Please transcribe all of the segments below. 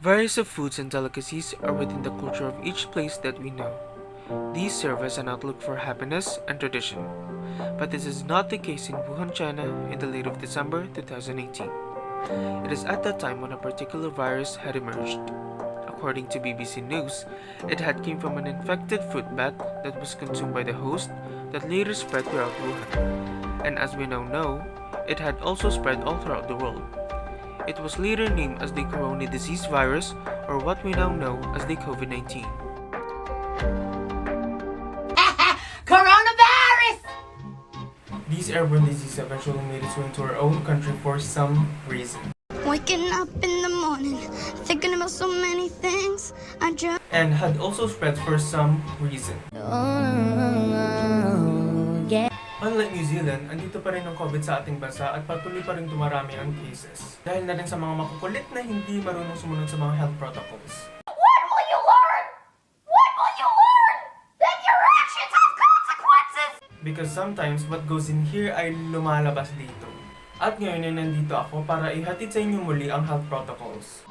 Various of foods and delicacies are within the culture of each place that we know. These serve as an outlook for happiness and tradition. But this is not the case in Wuhan, China in the late of December 2018. It is at that time when a particular virus had emerged. According to BBC News, it had come from an infected fruit bat that was consumed by the host that later spread throughout Wuhan. And as we now know, it had also spread all throughout the world. It was later named as the corona disease virus, or what we now know as the COVID-19. Coronavirus! These airborne diseases eventually made its way into our own country for some reason. Waking up in the morning, thinking about so many things. And had also spread for some reason. Unlike New Zealand, andito pa rin ang COVID sa ating bansa at patuloy pa rin dumarami ang cases. Dahil na rin sa mga makukulit na hindi marunong sumunod sa mga health protocols. What will you learn? What will you learn? That your actions have consequences! Because sometimes what goes in here ay lumalabas dito. At ngayon ay nandito ako para ihatid sa inyo muli ang health protocols.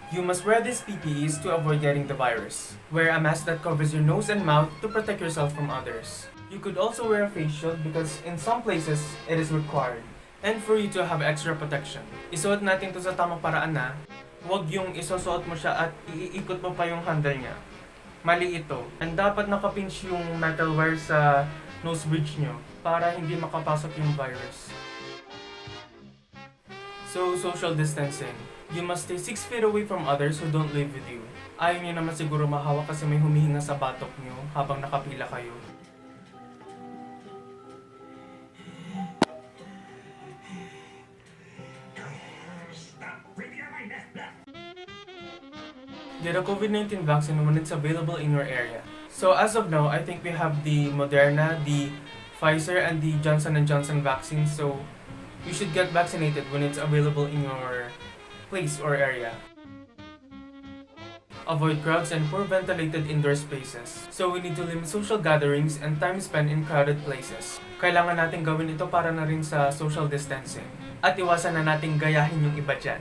You must wear these PPEs to avoid getting the virus. Wear a mask that covers your nose and mouth to protect yourself from others. You could also wear a face shield because in some places, it is required. And for you to have extra protection. Isuot natin to sa tamang paraan na, huwag yung isusuot mo siya at iikot mo pa yung handle niya. Mali ito. And dapat nakapinch yung metal wire sa nose bridge nyo para hindi makapasok yung virus. So, social distancing. You must stay 6 feet away from others who don't live with you. Ayaw nyo naman siguro mahawak kasi may humihinga sa batok nyo habang nakapila kayo. Get a COVID-19 vaccine when it's available in your area. So as of now, I think we have the Moderna, the Pfizer, and the Johnson & Johnson vaccine. So you should get vaccinated when it's available in your place or area. Avoid crowds and poor ventilated indoor spaces. So we need to limit social gatherings and time spent in crowded places. Kailangan natin gawin ito para na rin sa social distancing. At iwasan na nating gayahin yung iba dyan.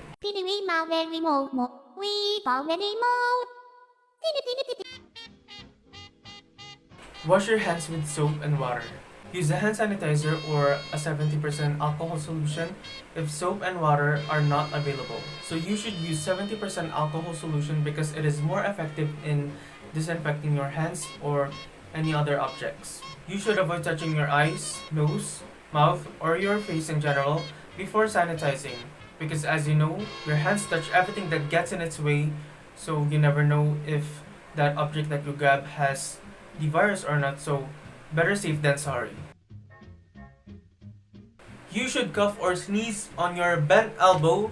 Wash your hands with soap and water. Use a hand sanitizer or a 70% alcohol solution if soap and water are not available. So you should use 70% alcohol solution because it is more effective in disinfecting your hands or any other objects. You should avoid touching your eyes, nose, mouth, or your face in general before sanitizing. Because as you know, your hands touch everything that gets in its way, so you never know if that object that you grab has the virus or not, so better safe than sorry. You should cough or sneeze on your bent elbow,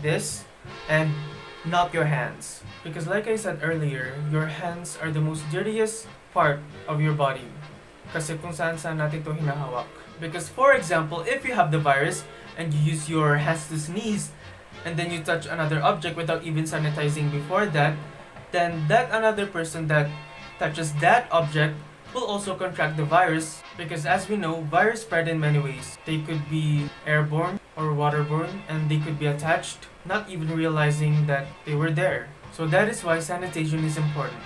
this, and not your hands. Because like I said earlier, your hands are the most dirtiest part of your body. Kasi kung saan natin ito hinahawak. Because for example, if you have the virus, and you use your hands to sneeze, and then you touch another object without even sanitizing before that, then that another person that touches that object will also contract the virus, because as we know, virus spread in many ways. They could be airborne or waterborne, and they could be attached, not even realizing that they were there. So that is why sanitation is important.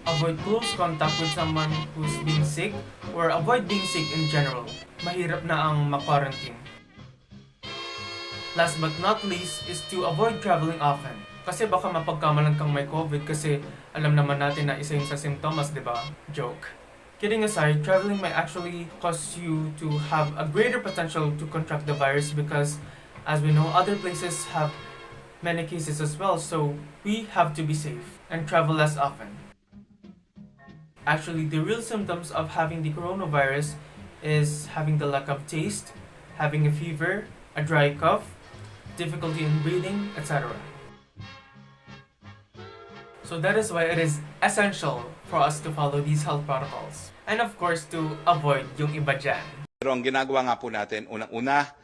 Avoid close contact with someone who's being sick, or avoid being sick in general. Mahirap na ang ma-quarantine. Last but not least is to avoid traveling often. Kasi baka mapagkamalan kang may COVID kasi alam naman natin na isa yun sa symptoms, di ba? Joke. Kidding aside, traveling may actually cause you to have a greater potential to contract the virus because, as we know, other places have many cases as well, so we have to be safe and travel less often. Actually, the real symptoms of having the coronavirus is having the lack of taste, having a fever, a dry cough, difficulty in breathing, etc. So that is why it is essential for us to follow these health protocols. And of course, to avoid yung iba dyan. Pero ang ginagawa nga po natin, unang-una,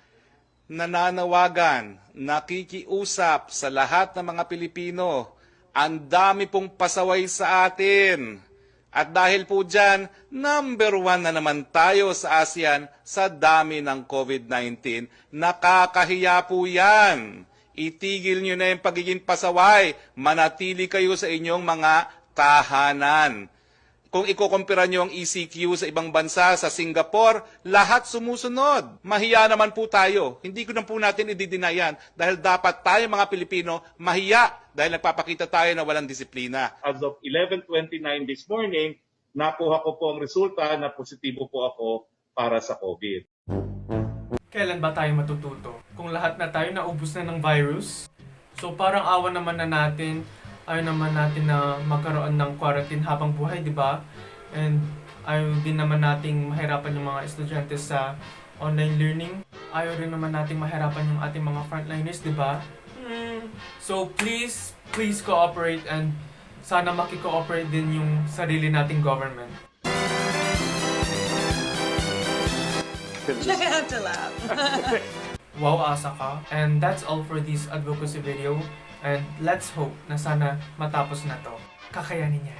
nananawagan, nakikiusap sa lahat ng mga Pilipino, ang dami pong pasaway sa atin. At dahil po dyan, number 1 na naman tayo sa ASEAN sa dami ng COVID-19. Nakakahiya po yan. Itigil nyo na yung pagiging pasaway. Manatili kayo sa inyong mga tahanan. Kung ikukumpira nyo ang ECQ sa ibang bansa, sa Singapore, lahat sumusunod. Mahiya naman po tayo. Hindi ko na po natin ididinayan dahil dapat tayo mga Pilipino mahiya dahil nagpapakita tayo na walang disiplina. As of 11:29 this morning, nakuha ko po ang resulta na positibo po ako para sa COVID. Kailan ba tayo matututo? Kung lahat na tayo naubos na ng virus, so parang awa naman na natin, ayaw naman natin na magkaroon ng quarantine habang buhay, di ba? And ayaw din naman nating mahirapan yung mga estudyante sa online learning. Ayaw rin naman nating mahirapan yung ating mga frontliners, di ba? So please cooperate and sana makikooperate din yung sarili nating government. I have to laugh. Wow, asa ka. And that's all for this advocacy video. And let's hope na sana matapos na to. Kakayanin niya.